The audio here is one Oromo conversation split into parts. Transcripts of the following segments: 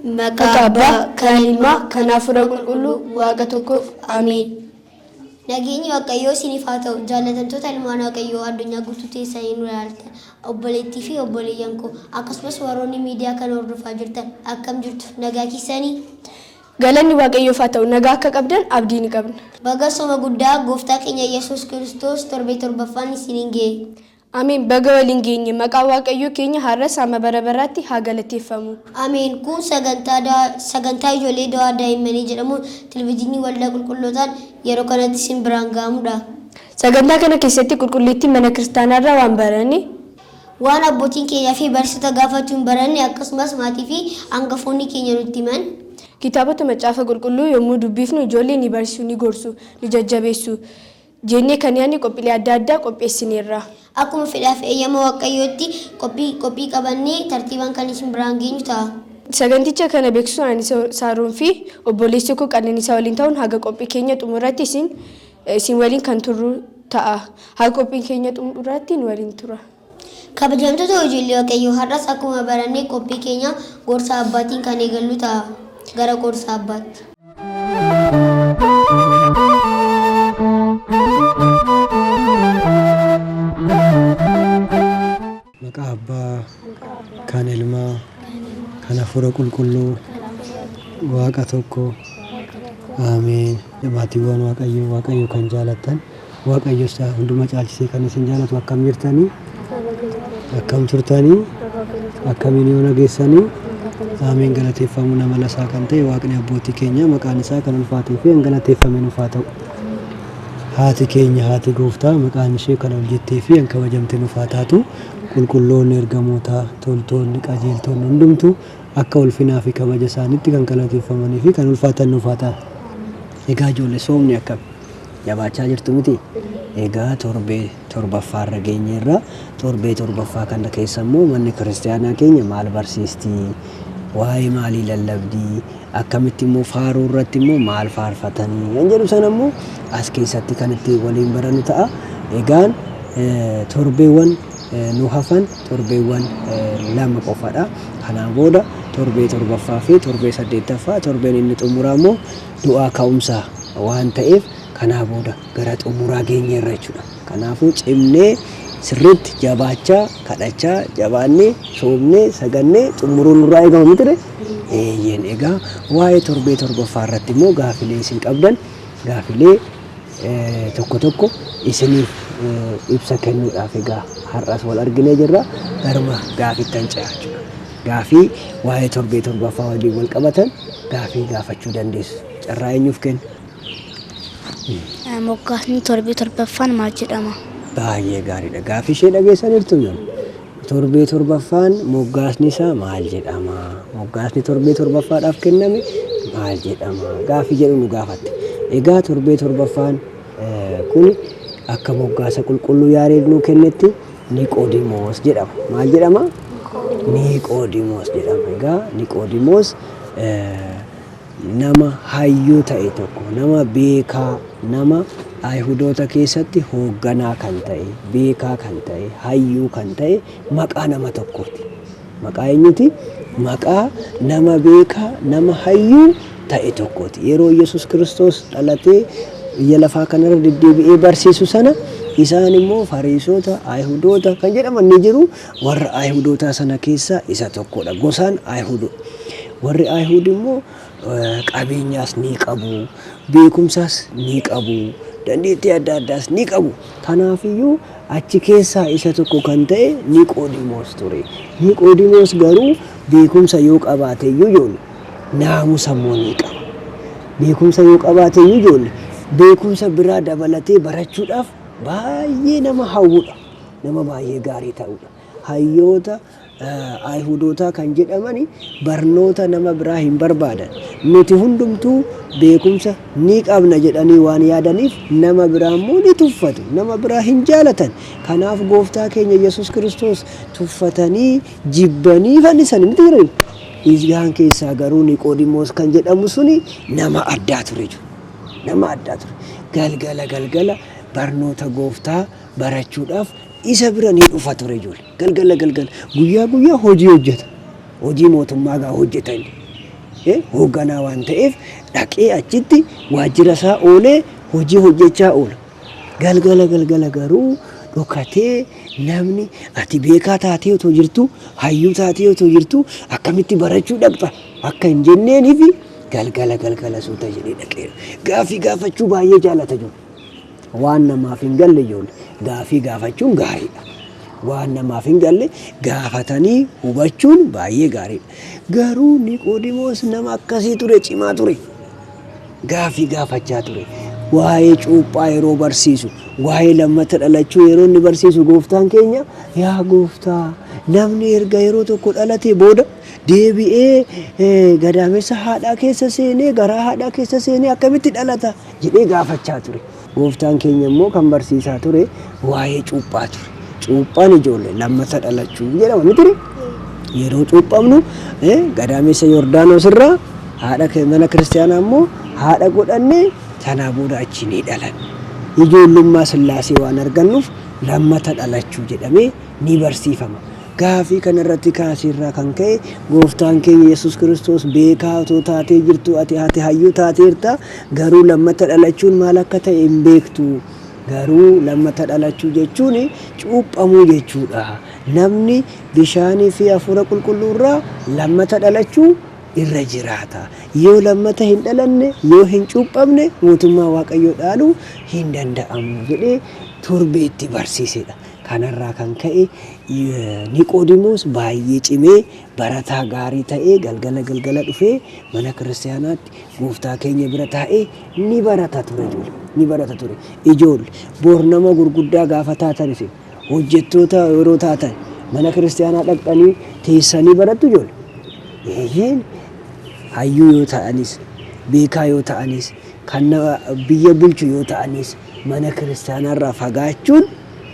Makaba kalima kanafura qulqullu waaqa tokkoof amiin. Nageenyi Waaqayyoo isiniif haa ta'u. Jaallatamtoota ilmaan Waaqayyoo addunyaa guutuu teessanii nu ilaaltan obboleettii fi obboleeyyan koo akkasumas warroonni miidiyaa kana hordofaa jirtan akkam jirtu nagaa keessanii? Galanni Waaqayyoof haa ta'u. Nagaa akka qabdan abdii ni qabna. Baga sooma guddaa Gooftaa keenya Yesuus Kiristoos torbee torbaffaan isiniin ga'e. Amiin. Baga waliin geenye maqaa Waaqayyoo keenya har'as hamma bara baraatti haa galateeffamu. Amiin. Kun sagantaa ijoollee dawaa daa'immanii jedhamuun televezyiinii waldaa qulqullootaan yeroo kanatti isin biraan ga'amudha. Sagantaa kana keessatti qulqulleettiin mana kiristaanaarraa waan baranne waan abbootiin keenyaa fi barsiisota gaafachuun baranne akkasumas maatii fi hangafoonni keenya nutti himan kitaabota macaafa qulqulluu yommuu dubbifnu ijoollee ni barsiisu ni gorsu ni jajjabeessu jennee kan yaadne qophiilee adda addaa qopheessineerra. Akkuma fedhaaf eeyyama Waaqayyootti qophii qabannee tartiibaan kan isin biraan geenyu ta'a. Saganticha kana beeksisuun ani Saaroon fi obboleessi koo Qananiisaa waliin ta'uun haga qophii keenya xumuratti isin waliin kan turru ta'a. Haga qophii keenya xumuratti nu waliin tura. Kabajamtoota ijoollee Waaqayyoo har'as akkuma barannee qophii keenya gorsa abbaatiin kan eegallu ta'a. Gara gorsa abbaatti. Maqaa abbaa kan ilmaa kan hafuura qulqulluu waaqa tokko amiin. Maatiiwwan Waaqayyoo kan jaalatan Waaqayyo hunduma caalchisee kan isin jaalatu akkam jirtanii akkam turtanii akkamiin yoo nageessanii amiin. Galateeffamuu nama lasaa kan ta'e waaqni abbootii keenya maqaan isaa kan ulfaatee fi galateeffamee nuuf haa ta'u. Haati keenya haati gooftaa maqaan ishee kan ol jettee fi kabajamtee nuuf haa taatu. Qulqulloonni ergamoota toltoonni qajeeltonni hundumtu akka ulfinaa fi kabaja isaaniitti kan galateeffamanii fi kan ulfaatan nuuf haa ta'u. Egaa ijoollee soomni akkam jabaachaa jirtu miti. Egaa torbee torbaffaarra geenyeerra torbee torbaffaa kana keessa immoo manni kiristaanaa keenya maal barsiisti? Waa'ee maalii lallabdii? Akkamitti immoo faaruu irratti immoo maal faarfatanii? Kan jedhu sana immoo as keessatti kan itti waliin barannu ta'a. Egaan torbeewwan nu hafan torbeewwan lama qofadha. Kanaan booda torbee torbaffaa fi torbee saddeettaffaa torbeen inni xumuraa immoo du'aa ka'umsaa waan ta'eef kanaa booda gara xumuraa geenyeerra jechuudha. Kanaafuu cimnee sirriitti jabaachaa kadhachaa jabaannee soomnee sagannee xumuruun nurraa eegama miti. Egaa waa'ee torbee torbaffaa irratti immoo gaafilee isin qabdan gaafilee tokko tokko isiniif ibsa kennuudhaaf egaa har'as wal arginee jirra. Garuma gaafittan ce'aa jechuudha. Gaafii waa'ee torbee torbaffaa waliin wal qabatan gaafii gaafachuu dandeessu. Carraa eenyuuf kenna? Moggaasni torbee torbaffaan maal jedhama? Baay'ee gaariidha. Gaafii ishee dhageessaniirtu yoo torbee torbaffaan moggaasni isaa maal jedhama? Moggaasni torbee torbaffaadhaaf kenname maal jedhama? Gaafii jedhu nu gaafatte. Egaa torbee torbaffaan kun akka moggaasa qulqulluu Yaareed nuu kennetti Niqoodimoos jedhama. Maal jedhama? Niqoodimoos jedhama. Egaa Niqoodimoos nama hayyuu ta'e tokko nama beekaa nama Ayhudoota keessatti hoogganaa kan ta'e beekaa kan ta'e hayyuu kan ta'e maqaa nama tokkooti. Maqaa eenyuti? Maqaa nama beekaa nama hayyuu ta'e tokkooti. Yeroo Yesuus Kiristoos dhalatee biyya lafaa kanarra deddeebi'ee barsiisu sana isaan immoo Fariisota Ayhudoota kan jedhaman ni jiru. Warra Ayhudoota sana keessaa isa tokkodha. Gosaan Ayhudo. Warri Ayhud immoo qabeenyaas ni qabu, beekumsaas ni qabu, dandeettii adda addaas ni qabu. Kanaafiyyuu achi keessaa isa tokko kan ta'e Niqoodimoos ture. Niqoodimoos garuu beekumsa yoo qabaateyyuu ijoollee naamusa immoo ni qaba. Beekumsa yoo qabaateyyuu ijoollee beekumsa biraa dabalatee barachuudhaaf baay'ee nama hawwudha. Nama baay'ee gaarii ta'udha. Hayyoota Ayihudootaa kan jedhamani barnoota nama biraa hin barbaadan. Nuti hundumtuu beekumsa ni qabna jedhanii waan yaadaniif nama biraa immoo ni tuffatu. Nama biraa hin jaalatan. Kanaaf gooftaa keenya Yesuus Kiristoos tuffatanii jibbanii fannisan miti jiran. Isaan keessaa garuu Niqoodimoos kan jedhamu suni nama addaa ture jiru. Nama addaa ture. Galgala barnoota gooftaa barachuudhaaf isa bira ni dhufa ture ijoollee. Galgala guyyaa hojii hojjeta. Hojii mootummaa gaa hojjetan. Hoogganaa waan ta'eef dhaqee achitti waajjira isaa oolee hojii hojjechaa oola. Galgala garuu dhokatee namni ati beekaa taatee otoo jirtu, hayyuu taatee otoo jirtu akkamitti barachuu dhaqxa akka hin jenneeniif galgala suuta jedhee dhaqeera. Gaafii gaafachuu baay'ee jaalata jiru. Waan namaaf hin galle ijoollee. Gaafii gaafachuun gaariidha. Waan namaaf hin galle gaafatanii hubachuun baay'ee gaariidha. Garuu Niqoodimoos nama akkasii ture, cimaa ture. Gaafii gaafachaa ture. Waa'ee cuuphaa yeroo barsiisu, waa'ee lammata dhalachuu yeroo inni barsiisu gooftaan keenya, yaa gooftaa namni erga yeroo tokko dhalatee booda deebi'ee gadaamessa haadhaa keessa seenee garaa haadhaa keessa seenee akkamitti dhalata jedhee gaafachaa ture. Gooftaan keenya immoo kan barsiisaa ture waa'ee cuuphaa ture. Cuuphaan ijoollee lammata dhalachuu jedhama ni ture. Yeroo cuuphamnu gadaamessa Yordaanos irraa haadha mana kiristaanaa immoo haadha godhannee sanaa booda achi ni dhalan. Ijoollummaa Sillaasee waan argannuuf lammata dhalachuu jedhamee ni barsiifama. Gaafii kanarratti kaasirraa kan ka'e gooftaan keenya Yesuus Kiristoos beekaa otoo taatee jirtu ati hayyuu taateerta garuu lammata dhalachuun maal akka ta'e hin beektu. Garuu lammata dhalachuu jechuun cuuphamuu jechuudha. Namni bishaanii fi hafuura qulqulluurraa lammata dhalachuu irra jiraata. Yoo lammata hin dhalanne, yoo hin cuuphamne mootummaa Waaqayyoo dhaaluu hin danda'amu jedhee torbeetti barsiisedha. Kanarraa kan ka'e Niqoodimoos baay'ee cimee barataa gaarii ta'ee galgala dhufee mana kiristaanaatti gooftaa keenya bira taa'ee ni barata ture ijoollee. Ni barata ture. Ijoollee bor nama gurguddaa gaafa taatan isin hojjettoota yeroo taatan mana kiristaanaa dhaqxanii teessanii barattu ijoollee. Eeyyeen hayyuu yoo ta'anis, beekaa yoo ta'anis, kan biyya bulchu yoo ta'anis mana kiristaanaarraa fagaachuun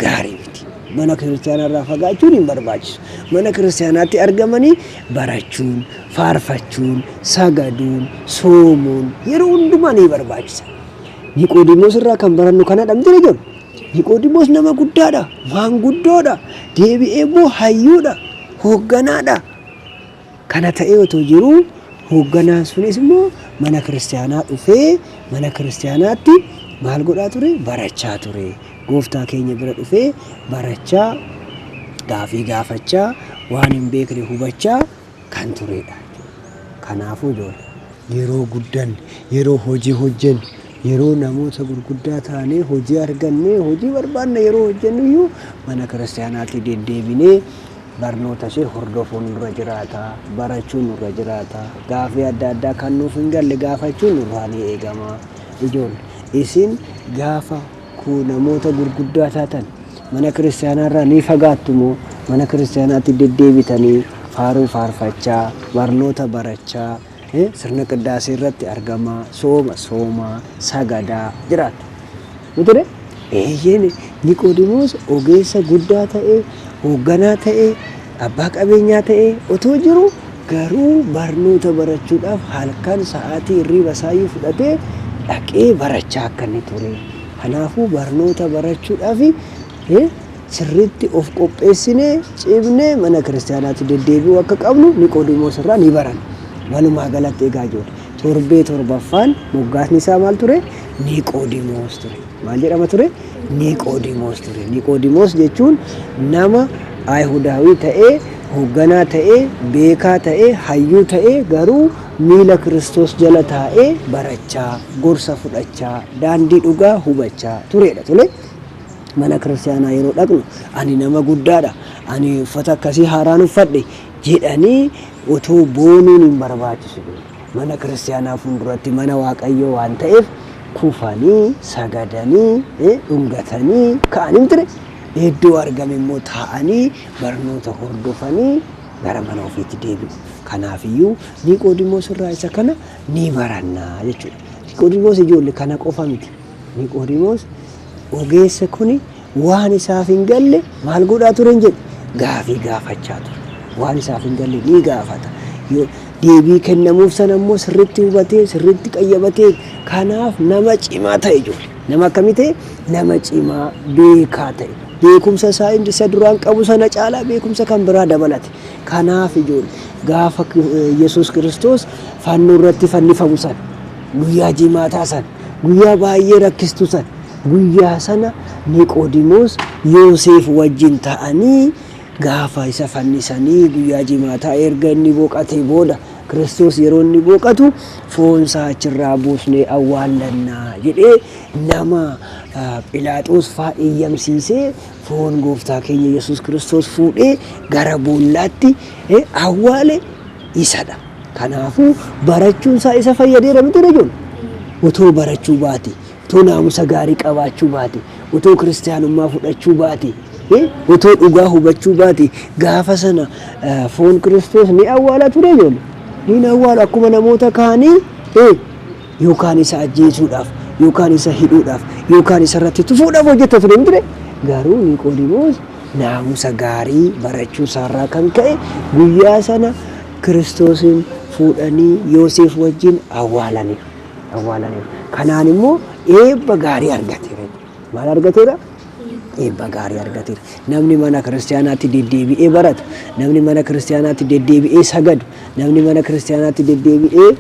gaarii miti. Mana kiristaanarraa fagaachuun hin barbaachisu. Mana kiristaanaatti argamanii barachuun, faarfachuun, sagaduun, soomuun yeroo hundumaa ni barbaachisa. Niqoodimoos irraa kan barannu kanadha miti jiru. Niqoodimoos nama guddaadha, maanguddoodha, deebi'ee immoo hayyuudha, hoogganaadha. Kana ta'ee otoo jiru hoogganaan sunis immoo mana kiristaanaa dhufee mana kiristaanaatti maal godhaa ture? Barachaa ture. Gooftaa keenya bira dhufee barachaa, gaafii gaafachaa, waan hin beekne hubachaa kan turedha. Kanaafuu ijoollee yeroo guddanne, yeroo hojii hojjennu, yeroo namoota gurguddaa taanee hojii argannee hojii barbaanne yeroo hojjennu iyyuu mana kiristaanaatti deddeebinee barnoota ishee hordofuun nurra jiraata, barachuun nurra jiraata, gaafii adda addaa kan nuuf hin galle gaafachuun nurraa ni eegama. Ijoollee isin gaafa namoota gurguddaa taatan mana kiristaanaarraa ni fagaattu moo mana kiristaanaatti deddeebitanii faaruu faarfachaa, barnoota barachaa, sirna qiddaasee irratti argamaa, soomaa, sagadaa jiraata. Mutire? Eeyyeen Niqoodimoos ogeessa guddaa ta'ee, hoogganaa ta'ee, abbaa qabeenyaa ta'ee otoo jiru garuu barnoota barachuudhaaf halkan sa'aatii hirriiba isaayyuu fudhatee dhaqee barachaa akka inni ture. Kanaafuu barnoota barachuudhaaf sirriitti of qopheessinee cimnee mana kiristaanaatti deddeebi'uu akka qabnu Niqoodimoos irraa ni baran. Walumaa galatti egaa ijoollee torbee torbaffaan moggaasni isaa maal ture? Niqoodimoos ture. Maal jedhama ture? Niqoodimoos ture. Niqoodimoos jechuun nama Ayihudaawii ta'ee, hoogganaa ta'ee, beekaa ta'ee, hayyuu ta'ee garuu miila Kiristoos jala taa'ee barachaa, gorsa fudhachaa, daandii dhugaa hubachaa turedha tole. Mana kiristaanaa yeroo dhaqnu ani nama guddaadha, ani uffata akkasii haaraan uffadhe jedhanii otoo boonuun hin barbaachisu. Mana kiristaanaa fuulduratti mana Waaqayyoo waan ta'eef kufanii, sagadanii, dhungatanii ka'anii ture. iddoo argame immoo taa'anii barnoota hordofanii gara mana ofiitti deebi'u. Kanaafiyyuu Niqoodimoos irraa isa kana ni barannaa jechuudha. Niqoodimoos ijoollee kana qofa miti. Niqoodimoos ogeessa kuni waan isaaf hin galle maal godhaa ture hin jedhe gaafii gaafachaa ture. Waan isaaf hin galle ni gaafata. Deebii kennamuuf sana immoo sirriitti hubatee sirriitti qayyabatee kanaaf nama cimaa ta'e ijoollee. Nama akkamii ta'e? Nama cimaa beekaa ta'e. Beekumsa isaa isa duraan qabu sana caalaa beekumsa kan biraa dabalate. Kanaaf ijoollee gaafa Yesuus Kiristoos fannoo irratti fannifamu sana guyyaa jimaataa sana guyyaa baay'ee rakkistu sana guyyaa sana Niqoodimoos Yoosef wajjin ta'anii gaafa isa fannisanii guyyaa jimaataa erga inni boqatee booda Kiristoos yeroo inni boqatu foon isaa achirraa buusnee awwaallannaa jedhee nama Philaaxoos fa'aa eeyyamsiisee foon gooftaa keenya Yesuus Kiristoos fuudhee gara boollaatti awwaale isadha. Kanaafuu barachuun isaa isa fayyadeera miti jechuudha. Otoo barachuu baate, otoo naamusa gaarii qabaachuu baate, otoo kiristaanummaa fudhachuu baate, otoo dhugaa hubachuu baate gaafa sana foon Kiristoos ni awwaala ture jechuudha. Ni awwaala akkuma namoota kaanii yookaan isa ajjeesuudhaaf yookaan isa hidhuudhaaf yookaan isa irratti tufuudhaaf hojjeta ture miti. Garuu Niqoodimoos naamusa gaarii barachuu isaarraa kan ka'e guyyaa sana Kiristoosin fuudhanii Yoosef wajjin awwaalaniiru. Kanaan immoo eebba gaarii argateera. Maal argateera? Eebba gaarii argateera. Namni mana kiristaanaatti deddeebi'ee baratu, namni mana kiristaanaatti deddeebi'ee sagadu, namni mana kiristaanaatti deddeebi'ee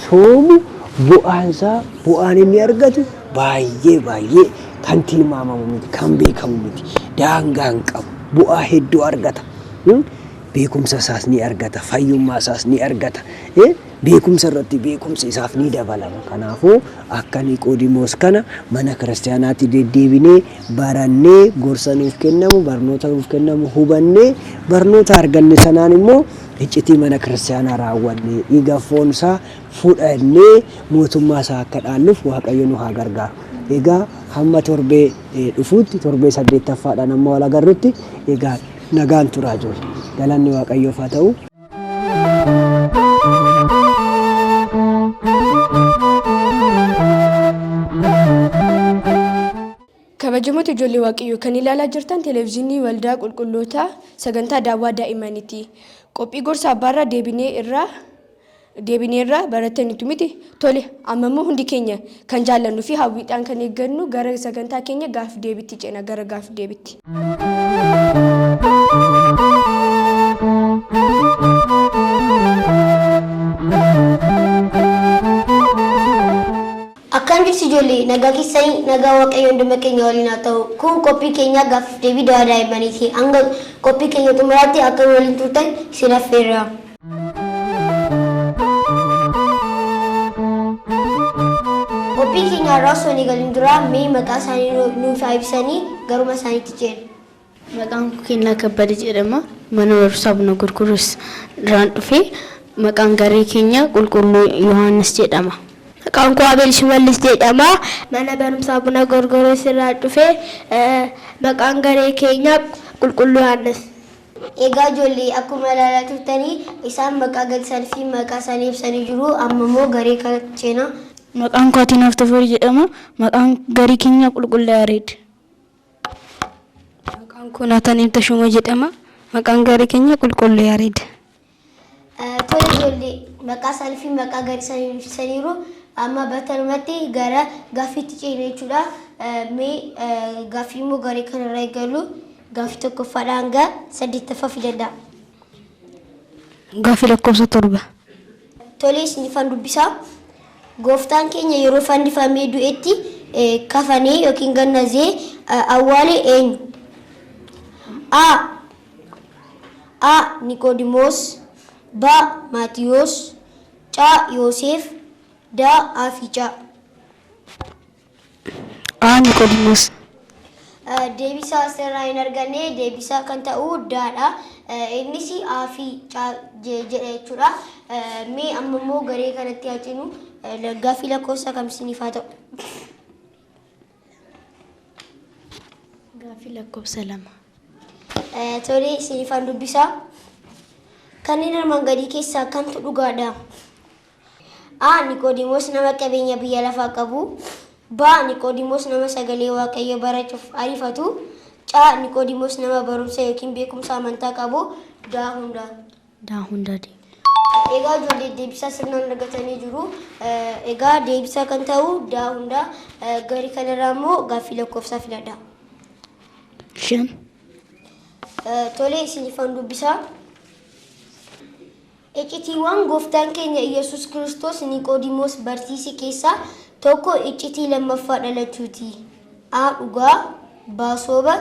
soomu bu'aan inni argatu baay'ee kan tilmaamamu miti, kan beekamu miti, daangaa hin qabu, bu'aa hedduu argata. Beekumsa isaas ni argata, fayyummaa isaas ni argata. Beekumsa irratti beekumsi isaaf ni dabalama. Kanaafuu akka Niqoodimoos kana mana kiristaanaatti deddeebinee barannee gorsa nuuf kennamu, barnoota nuuf kennamu hubannee barnoota arganne sanaan immoo iccitii mana kiristaanaa raawwannee dhiiga foon isaa fudhannee mootummaa isaa akka dhaalluuf Waaqayyo nu haa gargaaru. Egaa hamma torbee dhufuutti torbee 8ffaadhaan amma wal agarrutti egaa nagaan turaa jiru. Galanni Waaqayyoof haa ta'u. Kabajamoota ijoollee Waaqayyoo kan ilaalaa jirtan televezyiinii waldaa qulqullootaa sagantaa daawwaa daa'immaniiti. Qophii gorsa abbaarraa deebinee irraa barattaniitu miti. Tole amma immoo hundi keenya kan jaallannuu fi hawwiidhaan kan eeggannu gara sagantaa keenya gaaf deebitti ceena gara gaaf deebitti. Akkam jirtu ijoollee nagaa keessanii nagaa Waaqayyo hunduma keenya waliin haa ta'u. Kun qophii keenya gaaf deebii daawwaa daa'immaniiti. Hanga qophii keenya xumuraatti akka waliin turtan isin affeerra. Qophii keenya irraa osoo hin galiin dura mee maqaa isaanii nuuf ibsanii garuma isaaniitti ceena. Maqaan Kennaa Kabbada jedhama. Mana barumsaa Buna Gurgurus irraan dhufee maqaan garee keenya Qulqulluu Yohaannis jedhama. Maqaan koo Abeel Shimallis jedhama. Mana barumsaa Buna Gurgurus irraan dhufee maqaan garee keenya Qulqulluu Yohaannis. Egaa ijoollee akkuma ilaalaa turtanii isaan maqaa galchanii fi maqaa isaanii ibsanii jiru. Amma immoo garee kanatti ceena. Maqaan koo Atinaaf Tafarii jedhama. Maqaan garee keenya Qulqulluu Yaareed. Maqaan koo Naataniin Tashuma jedhama. Maqaan garee keenya Qulqulluu Yaareed. Tole ijoollee maqaa isaanii fi maqaa garee isaanii ibsaniiru. Amma battalumatti gara gaaffiitti ceena jechuudha. Mee gaaffii immoo garee kanarraa eegalu gaaffii tokkoffaadhaa hanga 8ffaa fi danda'a. Gaaffii lakkoofsa 7. Tole isinifan dubbisaa. Gooftaan keenya yeroo fannifamee du'etti kafanee yookiin gannazee awwaale eenyu? A. Niqoodimoos, B. Maatiyos, C. Yoosef, D. Aficaa. A. Niqoodimoos. Deebisaa asirraa hin arganne deebisaa kan ta'u D'dha. Innis Aficaa jedha jechuudha. Mee amma immoo garee kanatti haa ceenu. Gaaffii lakkoofsa kam isiniif haa ta'u? Gaaffii lakkoofsa 2. Tole sinifaan dubbisaa. Kanneen armaan gadii keessaa kamtu dhugaadha? A. Niqoodimoos nama qabeenya biyya lafaa qabu. B. Niqoodimoos nama sagalee Waaqayyo barachuuf ariifatu. C. Niqoodimoos nama barumsa yookiin beekumsa amantaa qabu. Daa hundaa. Egaa ijoollee deebisaa sirnaan argatanii jiru. Egaa deebisaa kan ta'u daa hundaa. Gari kanarraa immoo gaaffii lakkoofsaa filadha. 5. Tole sinifaan dubbisaa. Iccitiiwwan gooftaan keenya Iyyasuus Kiristoos Niqoodimoos barsiise keessaa tokko iccitii lammaffaa dhalachuuti. A. Dhugaa. B. Sooba.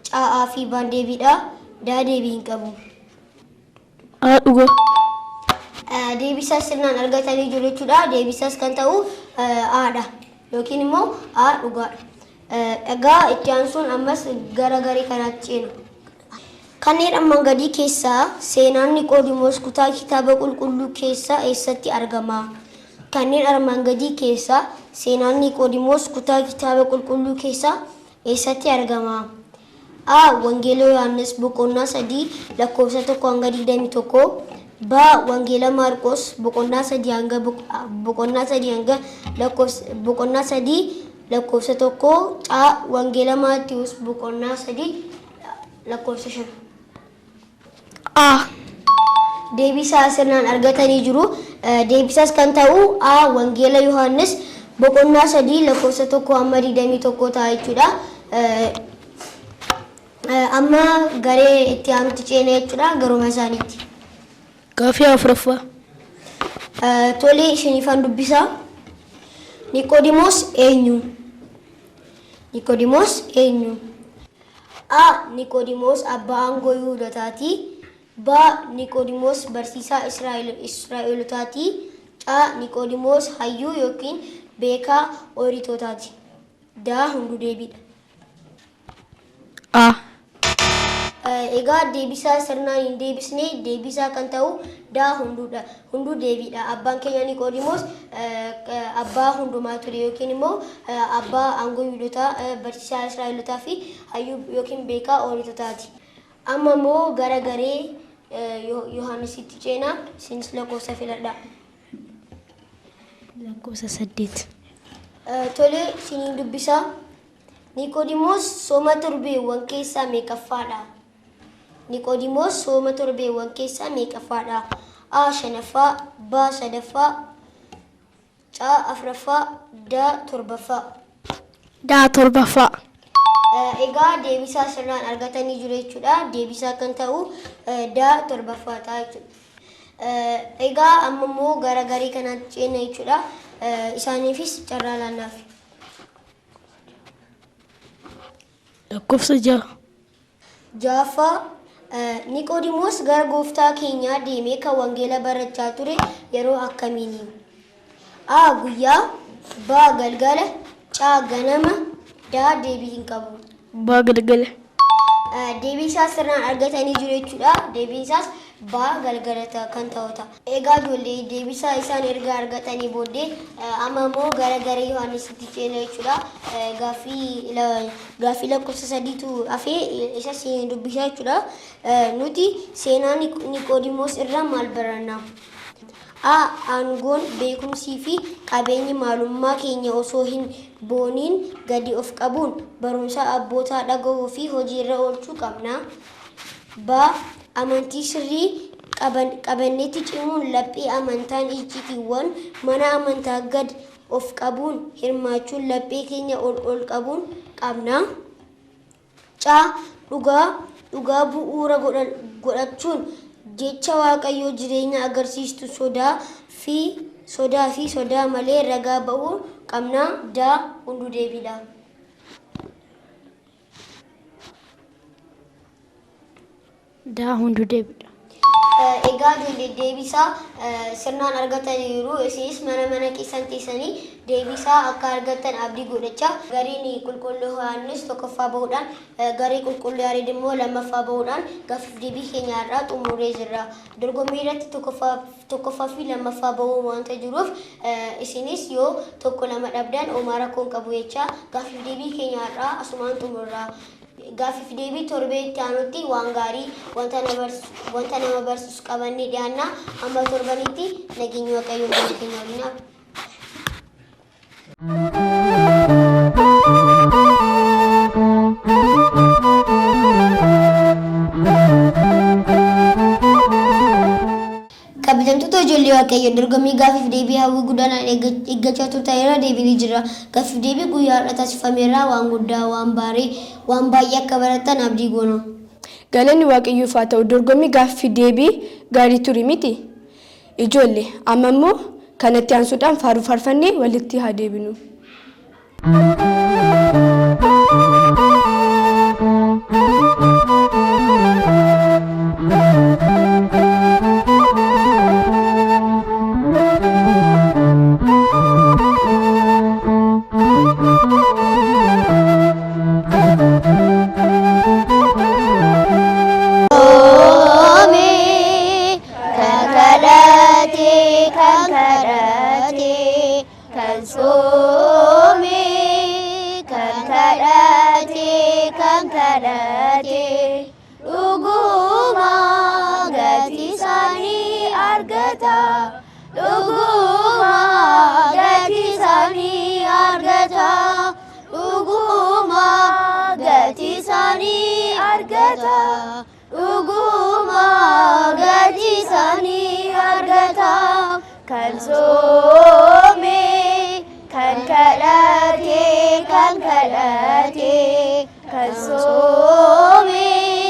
C. fi B deebiidha. D. deebii hin qabu. A. Dhugaa. Deebisaa sirnaan argatanii jiru jechuudha. Deebisaas kan ta'u A'dha yookiin immoo A. Dhugaadha. Egaa itti aansuun ammas gara garii kanaatti ceena. Kanneen armaan gadii keessaa seenaan Niqoodimoos kutaa kitaaba qulqulluu keessaa eessatti argama? Kanneen armaan gadii keessaa seenaan Niqoodimoos kutaa kitaaba qulqulluu keessaa eessatti argama? A. Wangeela Yohaannis boqonnaa 3 lakkoofsa 1 hanga 21. B. Wangeela Maarqos boqonnaa 3 hanga boqonnaa 3 lakkoofsa 1. C. Wangeela Maatiyuus boqonnaa 3 lakkoofsa 5. A. Deebisaa sirnaan argatanii jiru. Deebisaas kan ta'u A. Wangeela Yohaannis boqonnaa 3 lakkoofsa 1 hanga 21 ta'a jechuudha. Amma garee itti aanutti ceena jechuudha garuma isaaniitti. Gaaffii 4. Tole sinifaan dubbisaa. Niqoodimoos eenyu? A. Niqoodimoos abbaa aangoo Yihuudootaati. B. Niqoodimoos barsiisaa Israa'elotaati. C. Niqoodimoos hayyuu yookiin beekaa Ooritotaati. D. hunduu deebiidha. A. Egaa deebisaa sirnaan hin deebisne deebisaa kan ta'u D. hunduudha. Hunduu deebiidha. Abbaan keenya Niqoodimoos abbaa hundumaa ture yookiin immoo abbaa aangoo Yihuudootaa barsiisaa Israa'elotaa fi hayyuu yookiin beekaa Ooritotaati. Amma immoo gara garee Yohaannisitti ceenaa. Isinis lakkoofsa filadha. Lakkoofsa 8. Tole isiniin dubbisaa. Niqoodimoos sooma torbeewwan keessaa meeqaffaadha? Niqoodimoos sooma torbeewwan keessaa meeqaffaadha? A. 5ffaa. B. 3ffaa. C. 4ffaa. D. 7ffaa. D. 7ffaa. Egaa deebisaa sirnaan argatanii jiru jechuudha. Deebisaa kan ta'u D. 7ffaa ta'a jechuudha. Egaa amma immoo gara garii kanaatti ceena jechuudha. Isaaniifis carraa laannaaf. Lakkoofsa 6. 6ffaa. Niqoodimoos gara gooftaa keenyaa deemee kan wangeela barachaa ture yeroo akkamiini? A. Guyyaa. B. Galgala. C. Ganama. D. deebii hin qabu. B. Galgala. Deebisaa sirnaan argatanii jiru jechuudha. Deebisaas B. Galgala kan ta'udha. Egaa ijoollee deebisaa isaan erga argatanii booddee amma immoo gara garee Yohaannisitti ceena jechuudha. Gaaffii lakkoofsa 3tu hafee isa dubbisaa jechuudha. Nuti seenaa Niqoodimoos irraa maal baranna? A. Aangoon beekumsii fi qabeenyi maalummaa keenya osoo hin booniin gadi of qabuun barumsa abbootaa dhaga'uu fi hojiirra oolchuu qabna. B. Amantii sirrii qabanneetti cimuun laphee amantaan iccitiiwwan mana amantaa gad of qabuun hirmaachuun laphee keenya ol qabuun qabna. C. Dhugaa bu'uura godhachuun jecha Waaqayyoo jireenya agarsiistu sodaa fi sodaa malee ragaa ba'uu qabna. D. hunduu deebiidha. D. hunduu deebiidha. Egaa deebisaa sirnaan argataniiru. Isinis mana keessan teessanii deebisaa akka argatan abdii godhachaa gariin qulqulluu Yohaannis tokkoffaa bahuudhaan garii qulqulluu Yaareed immoo lammaffaa bahuudhaan gaaffiif deebii keenya irraa xumuree jirra. Dorgommii irratti tokkoffaa fi lammaffaa bahuu waanta jiruuf isinis yoo tokko lama dhabdan homaa rakkoon qabu jechaa gaaffiif deebii keenya irraa asumaan xumurra. Gaaffii fi deebii torbee itti aanutti waan gaarii wanta nama barsiisu qabannee dhiyaanna. Amma torbanitti nageenya waaqayyoo biyya keenya waliin haa ta'u. Kabajamtoota ijoollee waaqayyoo dorgommii gaaffii fi deebii hawwii guddaan eeggachaa turtanirra deebiin jira. Gaaffii fi deebii guyyaa har'a taasifameera waan guddaa waan baay'ee akka baratan abdii goona. Galanni waaqayyoof haa ta'u dorgommii gaaffii fi deebii gaarii ture miti. Ijoollee amma immoo kanatti aansuudhaan faaruu faarfannee walitti haa deebinu. Kan soome kan kadhate kan soome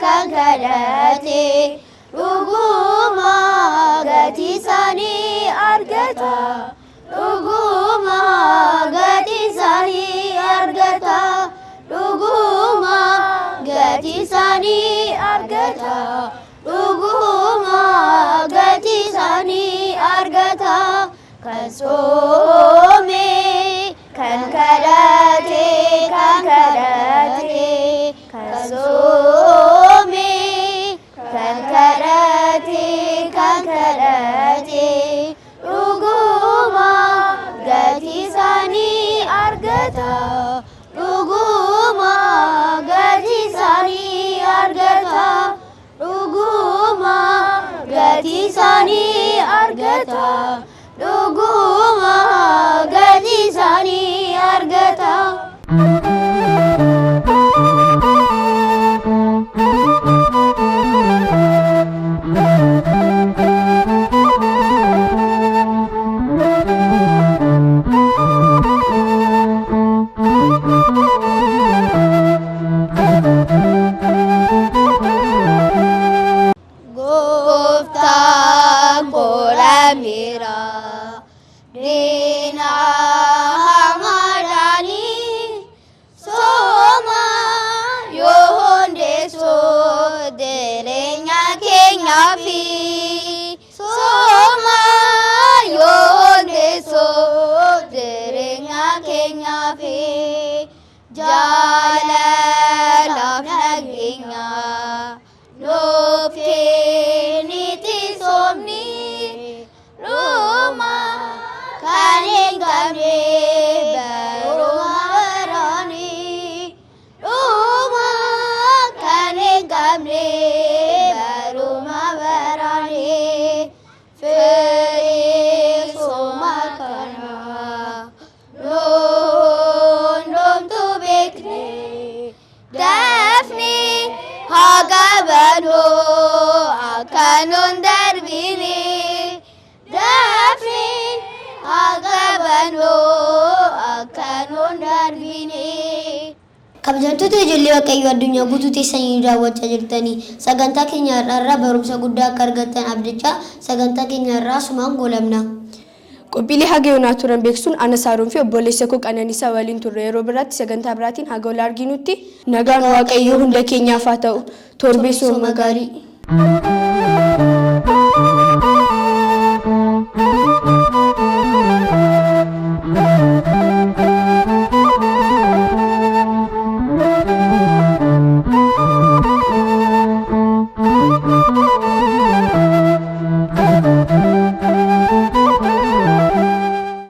kan kadhate dhuguma gatii isaanii argata dhuguma gatii isaanii argata dhuguma gatii isaanii argata dhuguma gatii isaanii argata kan soome kan kadhate kan soome kan kadhate dhuguma gatii isaanii argata dhuguma gatii isaanii argata dhuguma gatii isaanii argata dhuguma gatii isaanii argata. Kabajamtoota ijoollee waaqayyoo addunyaa guutuu teessanii daawwachaa jirtanii sagantaa keenya irraa barumsa guddaa akka argattan abdachaa sagantaa keenya irraa sumaan goolabna. Qophiilee haga yoonaa turan beeksuun ana Saaroon fi obboleessa koo Qananiisaa waliin turre yeroo biraatti sagantaa biraatiin haga ol arginutti nagaan waaqayyoo hunda keenyaaf haa ta'u torbee sooma gaarii.